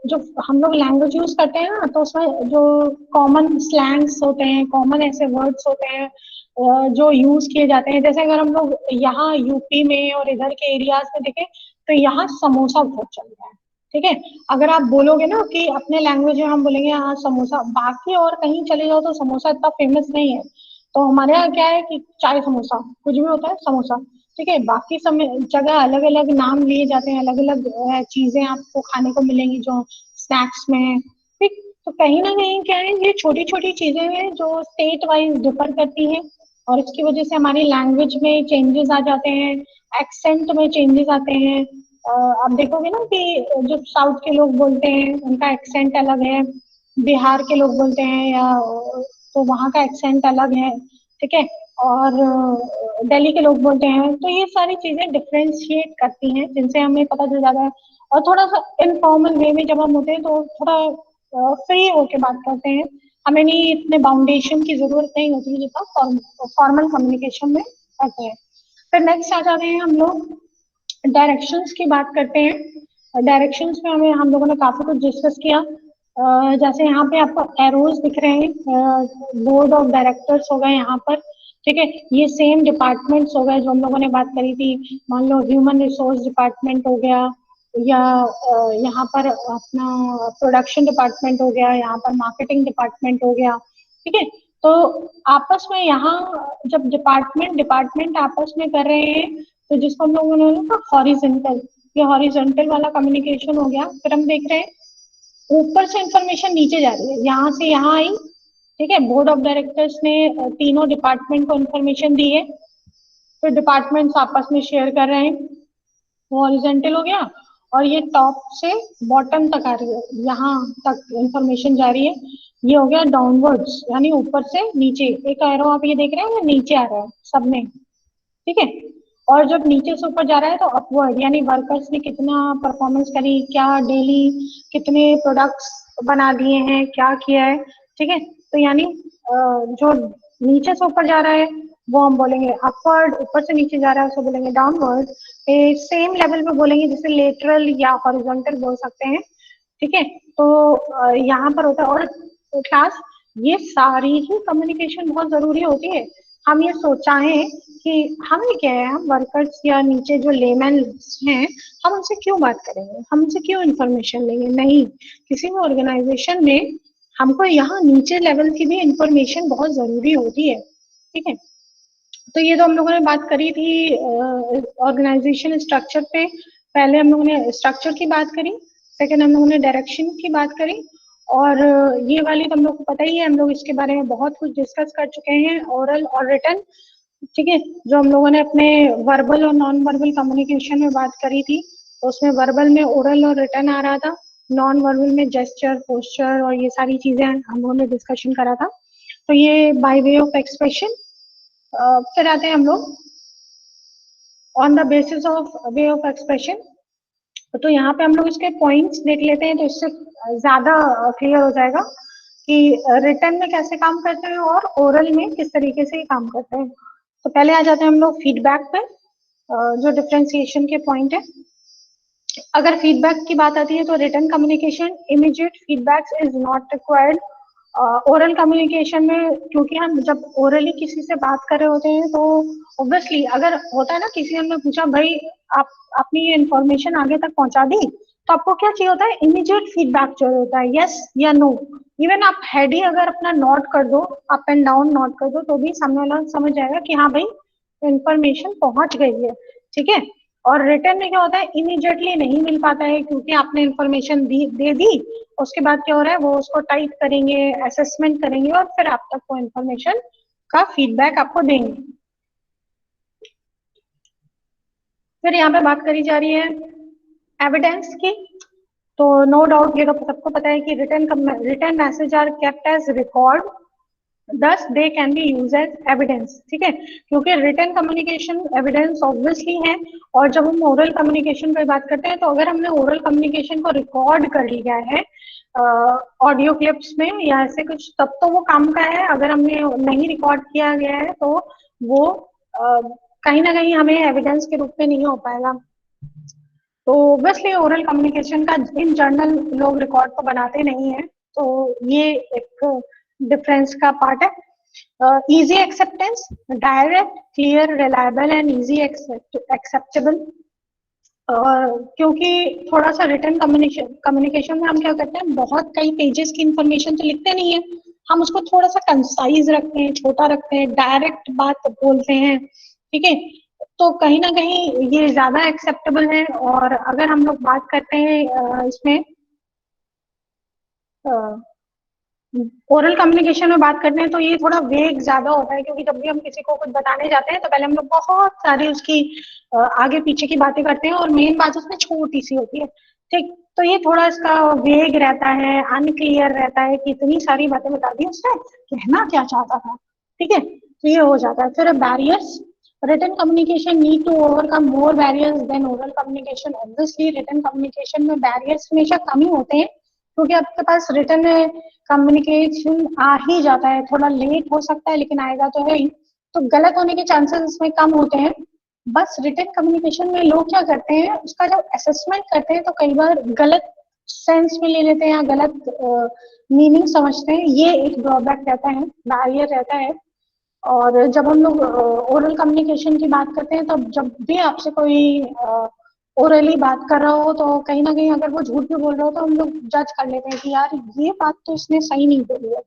Speaker 1: जो हम लोग लैंग्वेज यूज करते हैं ना, तो उसमें जो कॉमन स्लैंग्स होते हैं, कॉमन ऐसे वर्ड्स होते हैं जो यूज किए जाते हैं। जैसे अगर हम लोग यहाँ यूपी में और इधर के एरियाज में देखें तो यहाँ समोसा बहुत चल रहा है। ठीक है, अगर आप बोलोगे ना कि अपने लैंग्वेज में हम बोलेंगे हाँ समोसा, बाकी और कहीं चले जाओ तो समोसा इतना फेमस नहीं है। तो हमारे यहाँ क्या है कि चाय समोसा कुछ भी होता है समोसा। ठीक है, बाकी समय जगह अलग अलग नाम लिए जाते हैं, अलग अलग चीजें आपको खाने को मिलेंगी जो स्नैक्स में है। ठीक, तो कहीं ना कहीं क्या है, ये छोटी छोटी चीजें हैं जो स्टेट वाइज डिफर करती हैं, और इसकी वजह से हमारी लैंग्वेज में चेंजेस आ जाते हैं, एक्सेंट में चेंजेस आते हैं। आप देखोगे ना कि जो साउथ के लोग बोलते हैं उनका एक्सेंट अलग है, बिहार के लोग बोलते हैं या तो वहाँ का एक्सेंट अलग है। ठीक है, और दिल्ली के लोग बोलते हैं, तो ये सारी चीजें डिफ्रेंशिएट करती हैं जिनसे हमें पता चल जाता है। और थोड़ा सा इनफॉर्मल वे में जब हम होते हैं तो थोड़ा फ्री होके बात करते हैं, हमें नहीं इतने बाउंडेशन की जरूरत नहीं होती है जितना फॉर्मल कम्युनिकेशन में करते हैं। फिर नेक्स्ट आ जाते हैं हम लोग डायरेक्शंस की बात करते हैं। डायरेक्शंस में हमें हम लोगों ने काफी कुछ डिस्कस किया। जैसे यहाँ पे आपको एरोज दिख रहे हैं, बोर्ड ऑफ डायरेक्टर्स हो गए यहाँ पर। ठीक है, ये सेम डिपार्टमेंट्स हो गए जो हम लोगों ने बात करी थी। मान लो ह्यूमन रिसोर्स डिपार्टमेंट हो गया, या यहाँ पर अपना प्रोडक्शन डिपार्टमेंट हो गया, यहाँ पर मार्केटिंग डिपार्टमेंट हो गया। ठीक है, तो आपस में यहाँ जब डिपार्टमेंट डिपार्टमेंट आपस में कर रहे हैं तो जिसको हम लोगों ने ना हॉरिजेंटल, ये हॉरिजेंटल वाला कम्युनिकेशन हो गया। फिर हम देख रहे हैं ऊपर से इंफॉर्मेशन नीचे जा रही है, यहाँ से यहाँ आई। ठीक है, बोर्ड ऑफ डायरेक्टर्स ने तीनों डिपार्टमेंट को इंफॉर्मेशन दी है, फिर डिपार्टमेंट्स आपस में शेयर कर रहे हैं, वो हॉरिजेंटल हो गया। और ये टॉप से बॉटम तक आ रही है, यहाँ तक इंफॉर्मेशन जा रही है, ये हो गया डाउनवर्ड्स, यानी ऊपर से नीचे। एक एरो आप ये देख रहे हैं, नीचे आ रहा है सब में। ठीक है, और जब नीचे से ऊपर जा रहा है तो अपवर्ड, यानी वर्कर्स ने कितना परफॉर्मेंस करी, क्या डेली कितने प्रोडक्ट्स बना दिए हैं, क्या किया है। ठीक है, तो यानी जो नीचे से ऊपर जा रहा है वो हम बोलेंगे अपवर्ड, ऊपर से नीचे जा रहा है उसको बोलेंगे डाउनवर्ड। सेम लेवल पे बोलेंगे जिसे लेटरल या हॉरिजॉन्टल बोल सकते हैं। ठीक है, तो यहाँ पर होता है। और क्लास, ये सारी ही कम्युनिकेशन बहुत जरूरी होती है। हम ये सोचा है कि हमें क्या है, हम वर्कर्स या नीचे जो लेमैन हैं, हम उनसे क्यों बात करेंगे, हम उनसे क्यों इंफॉर्मेशन लेंगे, नहीं। किसी भी ऑर्गेनाइजेशन में हमको यहाँ नीचे लेवल की भी इंफॉर्मेशन बहुत जरूरी होती है। ठीक है, तो ये तो हम लोगों ने बात करी थी ऑर्गेनाइजेशन स्ट्रक्चर पे। पहले हम लोगों ने स्ट्रक्चर की बात करी, सेकंड हम लोगों ने डायरेक्शन की बात करी, और ये वाली तो हम लोग को पता ही है, हम लोग इसके बारे में बहुत कुछ डिस्कस कर चुके हैं, ओरल और रिटन। ठीक है, जो हम लोगों ने अपने वर्बल और नॉन वर्बल कम्युनिकेशन में बात करी थी, तो उसमें वर्बल में ओरल और रिटन आ रहा था, नॉन वर्बल में जेस्चर, पोस्चर और ये सारी चीजें हम लोगों ने डिस्कशन करा था। तो ये बाय वे ऑफ एक्सप्रेशन। फिर आते हैं हम लोग on the basis of way of expression. तो यहाँ पे हम लोग इसके पॉइंट्स देख लेते हैं, तो इससे ज्यादा क्लियर हो जाएगा कि रिटर्न में कैसे काम करते हैं और ओरल में किस तरीके से काम करते हैं। तो पहले आ जाते हैं हम लोग फीडबैक पे, जो डिफ्रेंसिएशन के पॉइंट है। अगर फीडबैक की बात आती है तो return communication immediate feedback is not required. Oral communication में क्योंकि हम जब ओरली किसी से बात कर रहे होते हैं तो ऑब्वियसली अगर होता है ना, किसी ने पूछा भाई आप अपनी ये इन्फॉर्मेशन आगे तक पहुंचा दी, तो आपको क्या चाहिए होता है, इमीडिएट फीडबैक चाहिए होता है, यस या नो। इवन आप हेड ही अगर अपना नोट कर दो, अप एंड डाउन नोट कर दो, तो भी सामने वाला समझ जाएगा कि हाँ भाई इन्फॉर्मेशन पहुंच गई है। ठीक है, और रिटर्न में क्या होता है, इमीडिएटली नहीं मिल पाता है क्योंकि आपने इन्फॉर्मेशन दे दी, उसके बाद क्या हो रहा है, वो उसको टाइप करेंगे, असेसमेंट करेंगे और फिर आप तक वो इन्फॉर्मेशन का फीडबैक आपको देंगे। फिर यहाँ पे बात करी जा रही है एविडेंस की। तो नो डाउट ये तो सबको पता है कि written message are kept as record, thus they can be use as evidence. ठीक है, क्योंकि रिटन कम्युनिकेशन एविडेंस ऑब्वियसली है। और जब हम ओरल कम्युनिकेशन पे बात करते हैं, तो अगर हमने ओरल कम्युनिकेशन को रिकॉर्ड कर लिया है ऑडियो क्लिप्स में या ऐसे कुछ, तब तो वो काम का है। अगर हमने नहीं रिकॉर्ड किया गया है तो वो कहीं ना कहीं हमें एविडेंस के रूप में नहीं हो पाएगा। तो ऑब्वियसली ओरल कम्युनिकेशन का इन जर्नल लोग रिकॉर्ड तो बनाते नहीं है, तो ये एक डिफरेंस का पार्ट है। Easy acceptance, direct clear reliable and easy acceptable. क्योंकि थोड़ा सा रिटर्न कम्युनिकेशन में हम क्या करते हैं, बहुत कई पेजेस की इंफॉर्मेशन तो लिखते नहीं है, हम उसको थोड़ा सा कंसाइज रखते हैं, छोटा रखते हैं, डायरेक्ट बात बोलते हैं। ठीक है, तो कहीं ना कहीं ये ज्यादा एक्सेप्टेबल है। और अगर हम लोग बात करते हैं इसमें ओरल कम्युनिकेशन में बात करते हैं, तो ये थोड़ा वेग ज्यादा होता है, क्योंकि जब भी हम किसी को कुछ बताने जाते हैं तो पहले हम लोग बहुत सारी उसकी आगे पीछे की बातें करते हैं और मेन बात उसमें छोटी सी होती है। ठीक, तो ये थोड़ा इसका वेग रहता है, अनक्लियर रहता है कि इतनी सारी बातें बता दी उसने, कहना क्या चाहता था। ठीक है, तो ये हो जाता है। फिर barriers, written communication need to overcome more barriers than oral communication. Obviously written communication में बैरियर्स हमेशा कम ही होते हैं, क्योंकि आपके पास रिटन कम्युनिकेशन आ ही जाता है, थोड़ा लेट हो सकता है लेकिन आएगा तो है ही, तो गलत होने के चांसेस इसमें कम होते हैं। बस रिटन कम्युनिकेशन में लोग क्या करते हैं, उसका जब असेसमेंट करते हैं तो कई बार गलत सेंस में ले लेते हैं या गलत मीनिंग समझते हैं, ये एक ड्रॉबैक रहता है, बैरियर रहता है। और जब हम लोग ओरल कम्युनिकेशन की बात करते हैं, तो जब भी आपसे कोई ओरली बात कर रहा हो, तो कहीं ना कहीं अगर वो झूठ भी बोल रहा हो तो हम लोग जज कर लेते हैं कि यार ये बात तो इसने सही नहीं बोली है।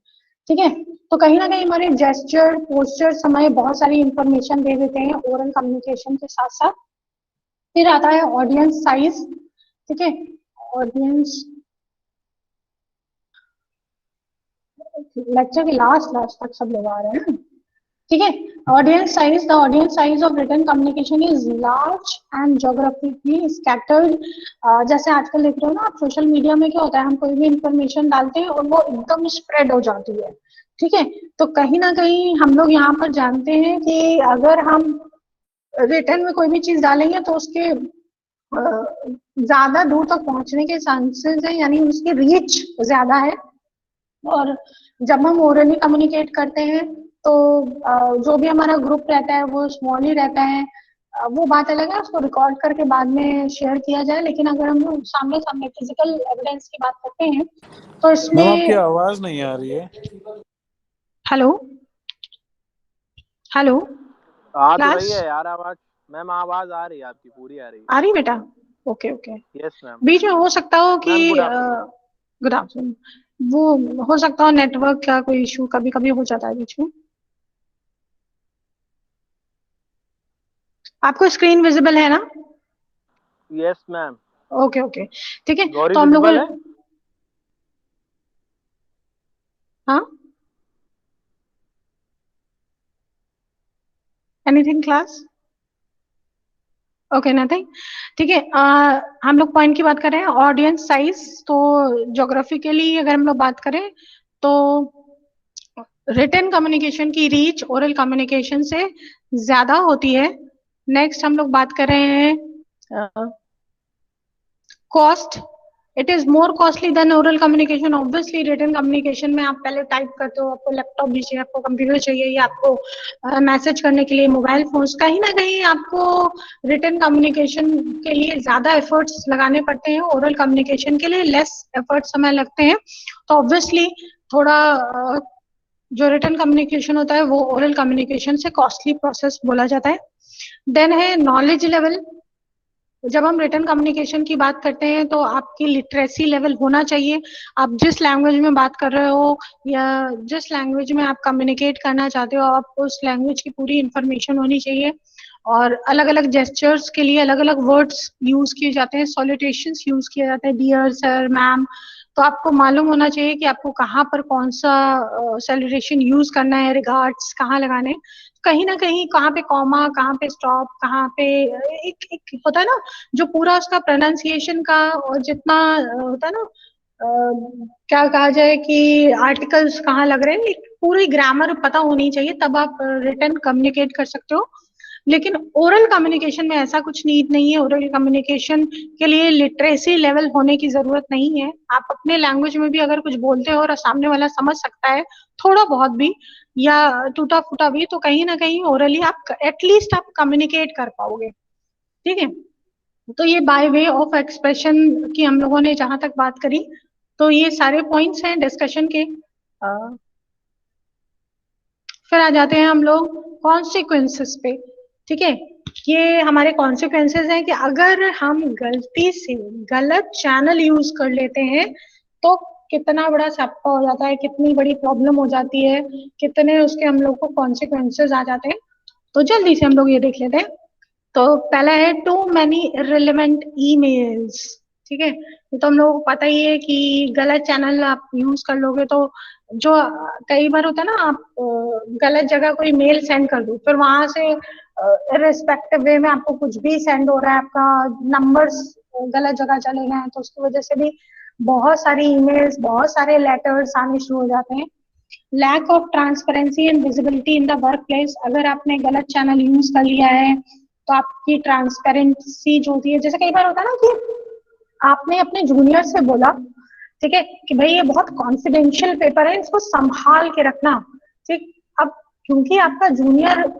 Speaker 1: ठीक है, तो कहीं ना कहीं हमारे जेस्चर पोस्चर हमें बहुत सारी इंफॉर्मेशन दे देते हैं ओरल कम्युनिकेशन के साथ साथ। फिर आता है ऑडियंस साइज। ठीक है, ऑडियंस, लेक्चर के लास्ट लास्ट तक सब लोग आ रहे हैं। ठीक है, audience size, the audience size of written communication is large and geographically scattered. जैसे आजकल देख रहे हो ना आप, सोशल मीडिया में क्या होता है, हम कोई भी इंफॉर्मेशन डालते हैं और वो एकदम स्प्रेड हो जाती है। ठीक है, तो कहीं ना कहीं हम लोग यहाँ पर जानते हैं कि अगर हम रिटर्न में कोई भी चीज डालेंगे तो उसके ज्यादा दूर तक पहुंचने के चांसेस है, यानी उसकी रीच ज्यादा है। और जब हम ओरली कम्युनिकेट करते हैं तो जो भी हमारा ग्रुप रहता है वो स्मॉल ही रहता है। वो बात अलग है, उसको रिकॉर्ड करके बाद में शेयर किया जाए, लेकिन अगर हम लोग सामने सामने फिजिकल एविडेंस की बात करते हैं तो
Speaker 3: मैम आपकी
Speaker 1: इसमें।
Speaker 3: आवाज नहीं आ रही है।
Speaker 1: हेलो, हेलो
Speaker 4: आ तो
Speaker 1: क्लास,
Speaker 4: रही है यार आवाज। मैम आवाज आ रही है, आपकी पूरी आ रही है।
Speaker 1: आ रही बेटा? Okay okay.
Speaker 4: Yes ma'am.
Speaker 1: बीच में हो सकता हो कि
Speaker 4: ma'am good afternoon.
Speaker 1: Good afternoon, वो हो सकता हो नेटवर्क का कोई इशू कभी कभी हो जाता है बीच में। आपको स्क्रीन विजिबल है ना?
Speaker 4: Yes ma'am.
Speaker 1: ओके ओके, ठीक है।
Speaker 4: गौरी
Speaker 1: तो हम लोग,
Speaker 4: विजिबल है?
Speaker 1: हाँ, एनीथिंग क्लास? ओके नथिंग, ठीक है। हम लोग पॉइंट की बात कर रहे हैं, ऑडियंस साइज। तो ज्योग्राफिकली अगर हम लोग बात करें तो रिटन कम्युनिकेशन की रीच ओरल कम्युनिकेशन से ज्यादा होती है। नेक्स्ट हम लोग बात कर रहे हैं cost. It is more costly than oral communication. Obviously written communication में आप पहले टाइप करते हो, आपको लैपटॉप भी चाहिए, आपको कंप्यूटर चाहिए, या आपको मैसेज करने के लिए मोबाइल फोन्स, कहीं ना कहीं आपको रिटन कम्युनिकेशन के लिए ज्यादा एफर्ट्स लगाने पड़ते हैं, ओरल कम्युनिकेशन के लिए लेस एफर्ट्स समय लगते हैं। तो ऑब्वियसली थोड़ा जो रिटन कम्युनिकेशन होता है वो ओरल कम्युनिकेशन से कॉस्टली प्रोसेस बोला जाता है। देन है नॉलेज लेवल। जब हम रिटन कम्युनिकेशन की बात करते हैं तो आपकी लिटरेसी लेवल होना चाहिए। आप जिस लैंग्वेज में बात कर रहे हो या जिस लैंग्वेज में आप कम्युनिकेट करना चाहते हो, आपको उस लैंग्वेज की पूरी इंफॉर्मेशन होनी चाहिए। और अलग अलग जेस्चर्स के लिए अलग अलग वर्ड्स यूज किए जाते हैं, सॉलिटेशंस यूज किए जाते हैं, डियर, सर, मैम। तो आपको मालूम होना चाहिए कि आपको कहाँ पर कौन सा सैल्यूटेशन यूज करना है, रिगार्ड्स कहाँ लगाने हैं, कहीं ना कहीं कहाँ पे कॉमा, कहाँ पे स्टॉप, कहाँ पे एक होता है ना जो पूरा उसका प्रोनाउंसिएशन का और जितना होता है ना क्या कहा जाए कि आर्टिकल्स कहाँ लग रहे हैं, एक पूरी ग्रामर पता होनी चाहिए, तब आप रिटन कम्युनिकेट कर सकते हो। लेकिन ओरल कम्युनिकेशन में ऐसा कुछ नीड नहीं है। ओरल कम्युनिकेशन के लिए लिटरेसी लेवल होने की जरूरत नहीं है। आप अपने लैंग्वेज में भी अगर कुछ बोलते हो और सामने वाला समझ सकता है थोड़ा बहुत भी या टूटा फूटा भी, तो कहीं ना कहीं ओरली आप एटलीस्ट आप कम्युनिकेट कर पाओगे। ठीक है, तो ये बाय वे ऑफ एक्सप्रेशन की हम लोगों ने जहां तक बात करी, तो ये सारे पॉइंट्स हैं डिस्कशन के। फिर आ जाते हैं हम लोग कॉन्सिक्वेंसेस पे। ठीक है, ये हमारे कॉन्सिक्वेंसेस हैं कि अगर हम गलती से गलत चैनल यूज कर लेते हैं तो कितना बड़ा सप्पा हो जाता है, कितनी बड़ी प्रॉब्लम हो जाती है, कितने उसके हम लोग को कॉन्सिक्वेंसेस आ जाते हैं। तो जल्दी से हम लोग ये देख लेते हैं। तो पहला है टू मैनी इररिलेवेंट ईमेल्स। ठीक है, ये तो हम लोगों को पता ही है कि गलत चैनल आप यूज कर लोगे तो जो कई बार होता है ना, आप गलत जगह कोई मेल सेंड कर दो, फिर वहां से इररिस्पेक्टिव वे में आपको कुछ भी सेंड हो रहा है, आपका नंबर्स गलत जगह चले गए हैं, तो उसकी वजह से भी बहुत सारी ईमेल्स, बहुत सारे लेटर्स आने शुरू हो जाते हैं। Lack of transparency and visibility in the workplace. अगर आपने गलत चैनल यूज कर लिया है तो आपकी ट्रांसपेरेंसी जो होती है, जैसे कई बार होता है ना कि आपने अपने जूनियर से बोला, ठीक है, कि भाई ये बहुत कॉन्फिडेंशियल पेपर है, इसको संभाल के रखना। ठीक, अब क्योंकि आपका जूनियर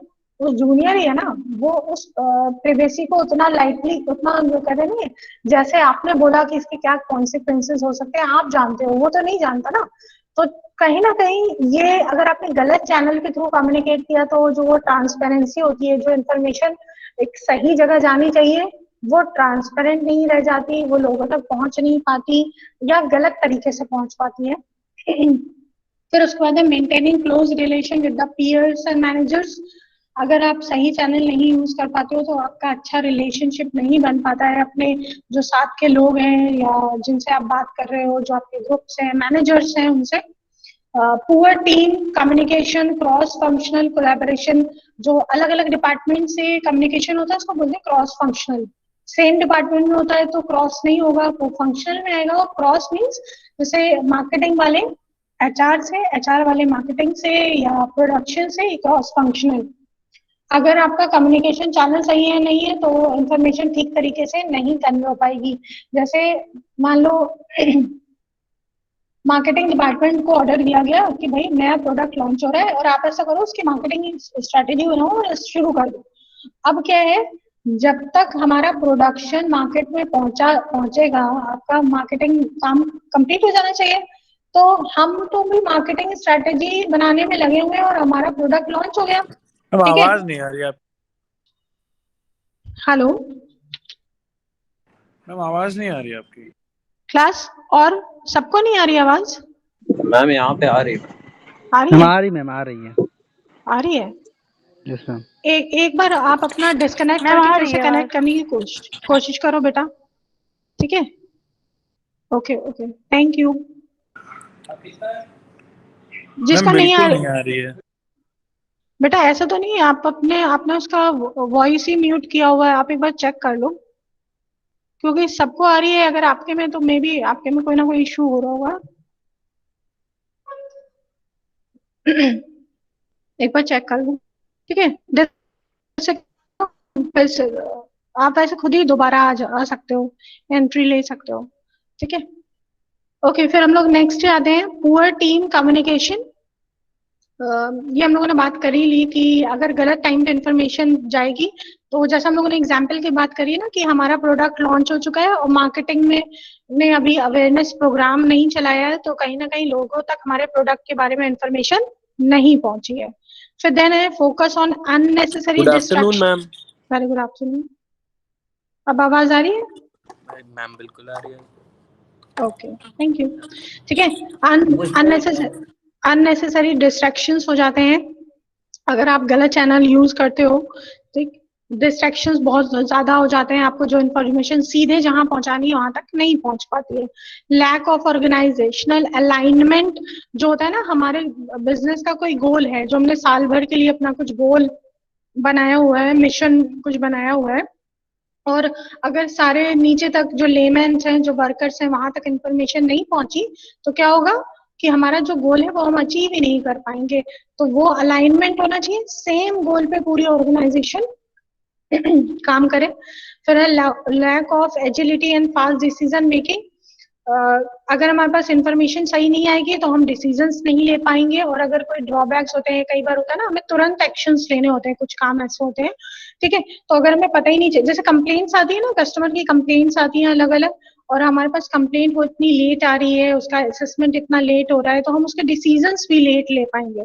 Speaker 1: वो जूनियर ही है ना, वो उस प्रिवेसी को उतना लाइटली, उतना जो कहते नहीं है, जैसे आपने बोला कि इसके क्या कॉन्सिक्वेंसेस हो सकते हैं आप जानते हो, वो तो नहीं जानता ना। तो कहीं ना कहीं ये अगर आपने गलत चैनल के थ्रू कम्युनिकेट किया तो जो वो ट्रांसपेरेंसी होती है, जो इन्फॉर्मेशन एक सही जगह जानी चाहिए, वो ट्रांसपेरेंट नहीं रह जाती, वो लोगों तक पहुंच नहीं पाती या गलत तरीके से पहुंच पाती है। फिर उसके बाद है maintaining close relation with the peers and managers. अगर आप सही चैनल नहीं यूज कर पाते हो तो आपका अच्छा रिलेशनशिप नहीं बन पाता है अपने जो साथ के लोग हैं या जिनसे आप बात कर रहे हो, जो आपके ग्रुप्स हैं, मैनेजर्स हैं, उनसे। Poor team communication, cross functional collaboration. जो अलग अलग डिपार्टमेंट से कम्युनिकेशन होता है उसको बोलते हैं क्रॉस फंक्शनल। सेम डिपार्टमेंट में होता है तो क्रॉस नहीं होगा, वो फंक्शनल में आएगा। क्रॉस मीन्स जैसे मार्केटिंग वाले एचआर से, एचआर वाले मार्केटिंग से या प्रोडक्शन से, क्रॉस फंक्शनल। अगर आपका कम्युनिकेशन चैनल सही है नहीं है तो इंफॉर्मेशन ठीक तरीके से नहीं कन्वे हो पाएगी। जैसे मान लो मार्केटिंग डिपार्टमेंट को ऑर्डर दिया गया कि भाई नया प्रोडक्ट लॉन्च हो रहा है और आप ऐसा करो, उसकी मार्केटिंग स्ट्रेटेजी बनाओ और शुरू कर दो। अब क्या है, जब तक हमारा प्रोडक्शन मार्केट में पहुंचेगा, आपका मार्केटिंग काम कंप्लीट हो जाना चाहिए। तो हम तो भी मार्केटिंग स्ट्रेटेजी बनाने में लगे हुए हैं और हमारा प्रोडक्ट लॉन्च हो गया।
Speaker 3: अब
Speaker 1: ठीक है,
Speaker 3: आवाज नहीं आ रही आप।
Speaker 1: हेलो
Speaker 3: मैम आवाज नहीं आ रही आपकी
Speaker 1: क्लास, और सबको नहीं आ रही आवाज?
Speaker 4: मैम यहाँ पे आ रही है।
Speaker 1: आ रही है?
Speaker 5: मैम आ रही है।
Speaker 1: आ रही है।
Speaker 5: Yes ma'am.
Speaker 1: एक बार आप अपना डिस्कनेक्ट
Speaker 2: मैम
Speaker 1: करके
Speaker 2: आ
Speaker 1: फिर
Speaker 2: रही
Speaker 1: से
Speaker 2: है
Speaker 1: कनेक्ट करने की कोशिश करो बेटा। ठीक है, ओके ओके, थैंक यू। जिसका
Speaker 3: मैम
Speaker 1: नहीं
Speaker 3: बिल्कुल
Speaker 1: आ
Speaker 3: नहीं आ रही है।
Speaker 1: बेटा, ऐसा तो नहीं है, आप आपने उसका वॉइस ही म्यूट किया हुआ है, आप एक बार चेक कर लो, क्योंकि सबको आ रही है। अगर आपके में तो मे बी आपके में कोई ना कोई इशू हो रहा होगा। एक बार चेक कर लो, ठीक है। जैसे फिर से आप ऐसे खुद ही दोबारा आ सकते हो, एंट्री ले सकते हो। ठीक है, ओके। फिर हम लोग नेक्स्ट आते हैं पुअर टीम कम्युनिकेशन। ये हम लोगों ने बात कर ही ली कि अगर गलत टाइम पे इंफॉर्मेशन जाएगी, तो जैसे हम लोगों ने एग्जांपल की बात करी है ना कि हमारा प्रोडक्ट लॉन्च हो चुका है और मार्केटिंग में ने अभी अवेयरनेस प्रोग्राम नहीं चलाया है, तो कहीं ना कहीं लोगों तक हमारे प्रोडक्ट के बारे में इंफॉर्मेशन नहीं पहुंची है। फिर देन है focus on unnecessary
Speaker 4: good afternoon
Speaker 1: distraction.
Speaker 4: Ma'am.
Speaker 1: Very good afternoon. अब आवाज आ रही है?
Speaker 4: मैम बिल्कुल आ रही है।
Speaker 1: Okay, thank you. ठीक है, अननेसेसरी डिस्ट्रैक्शंस हो जाते हैं अगर आप गलत चैनल यूज करते हो। ठीक, डिस्ट्रैक्शंस बहुत ज्यादा हो जाते हैं, आपको जो इन्फॉर्मेशन सीधे जहां पहुंचानी है वहां तक नहीं पहुंच पाती है। लैक ऑफ ऑर्गेनाइजेशनल अलाइनमेंट, जो होता है ना, हमारे बिजनेस का कोई गोल है, जो हमने साल भर के लिए अपना कुछ गोल बनाया हुआ है, मिशन कुछ बनाया हुआ है, और अगर सारे नीचे तक जो लेमैन्स हैं, जो वर्कर्स हैं, वहां तक इन्फॉर्मेशन नहीं पहुंची, तो क्या होगा कि हमारा जो गोल है वो हम अचीव ही नहीं कर पाएंगे। तो वो अलाइनमेंट होना चाहिए, सेम गोल पे पूरी ऑर्गेनाइजेशन काम करे। फिर है lack of agility and fast decision making. अगर हमारे पास इंफॉर्मेशन सही नहीं आएगी तो हम डिसीजंस नहीं ले पाएंगे, और अगर कोई ड्रॉबैक्स होते हैं, कई बार होता है ना, हमें तुरंत एक्शंस लेने होते हैं, कुछ काम ऐसे होते हैं, ठीक है, तो अगर हमें पता ही नहीं चले, जैसे कंप्लेंट्स आती है ना, कस्टमर की कंप्लेंट्स आती हैं अलग अलग, और हमारे पास कंप्लेंट वो इतनी लेट आ रही है, उसका असेसमेंट इतना लेट हो रहा है, तो हम उसके डिसीजंस भी लेट ले पाएंगे,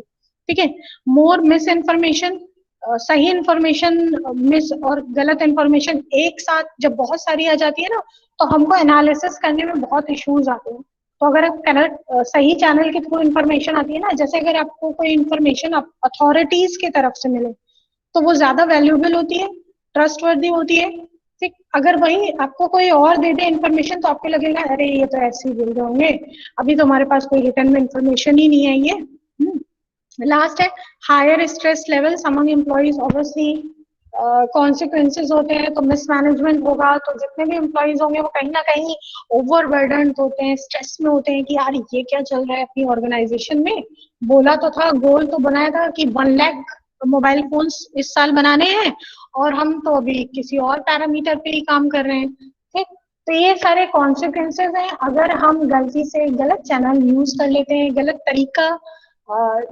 Speaker 1: ठीक है। मोर मिस इन्फॉर्मेशन, सही इंफॉर्मेशन मिस और गलत इंफॉर्मेशन एक साथ जब बहुत सारी आ जाती है ना, तो हमको एनालिसिस करने में बहुत इश्यूज आते हैं। तो अगर सही चैनल के थ्रू इंफॉर्मेशन आती है ना, जैसे अगर आपको कोई इंफॉर्मेशन अथॉरिटीज की तरफ से मिले तो वो ज्यादा वैल्यूएबल होती है, ट्रस्टवर्दी होती है, ठीक। अगर वही आपको कोई और दे दे इंफॉर्मेशन तो आपको लगेगा अरे ये तो ऐसे ही बोल रहे होंगे, अभी तो हमारे पास कोई रिटर्न में इंफॉर्मेशन ही नहीं है ये। लास्ट है higher stress levels among employees, obviously consequences होते हैं, तो मिसमैनेजमेंट होगा, तो जितने भी एम्प्लॉइज होंगे वो कहीं ना कहीं ओवरबर्डन होते हैं, स्ट्रेस में होते हैं कि यार ये क्या चल रहा है अपनी ऑर्गेनाइजेशन में, बोला तो था, गोल तो बनाया था कि 1 लाख मोबाइल फोन्स इस साल बनाने हैं, और हम तो अभी किसी और पैरामीटर पे ही काम कर रहे हैं, ठीक। तो ये सारे कॉन्सिक्वेंसेज हैं अगर हम गलती से गलत चैनल यूज कर लेते हैं, गलत तरीका,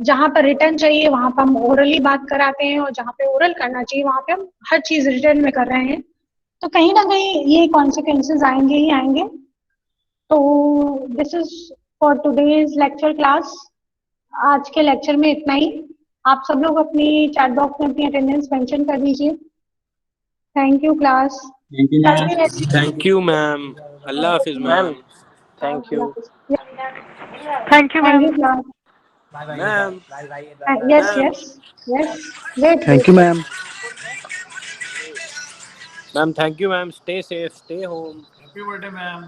Speaker 1: जहां पर रिटर्न चाहिए वहां पर हम ओरली बात कराते हैं, और जहां पे ओरल करना चाहिए वहां पे हम हर चीज रिटर्न में कर रहे हैं, तो कहीं ना कहीं ये कॉन्सिक्वेंसेज आएंगे ही आएंगे। तो this is for today's lecture class. आज के लेक्चर में इतना ही। आप सब लोग अपनी चैट बॉक्स में अपनी अटेंडेंस मेंशन कर दीजिए। Thank you class.
Speaker 4: Thank you ma'am. अल्लाह हाफिज ma'am.
Speaker 5: Thank you.
Speaker 2: Thank you,
Speaker 1: thank
Speaker 2: ma'am.
Speaker 1: You class.
Speaker 4: Ma'am
Speaker 1: yes yes yes, wait
Speaker 5: thank you ma'am.
Speaker 4: Ma'am thank you ma'am. Stay safe, stay home.
Speaker 3: Happy birthday ma'am.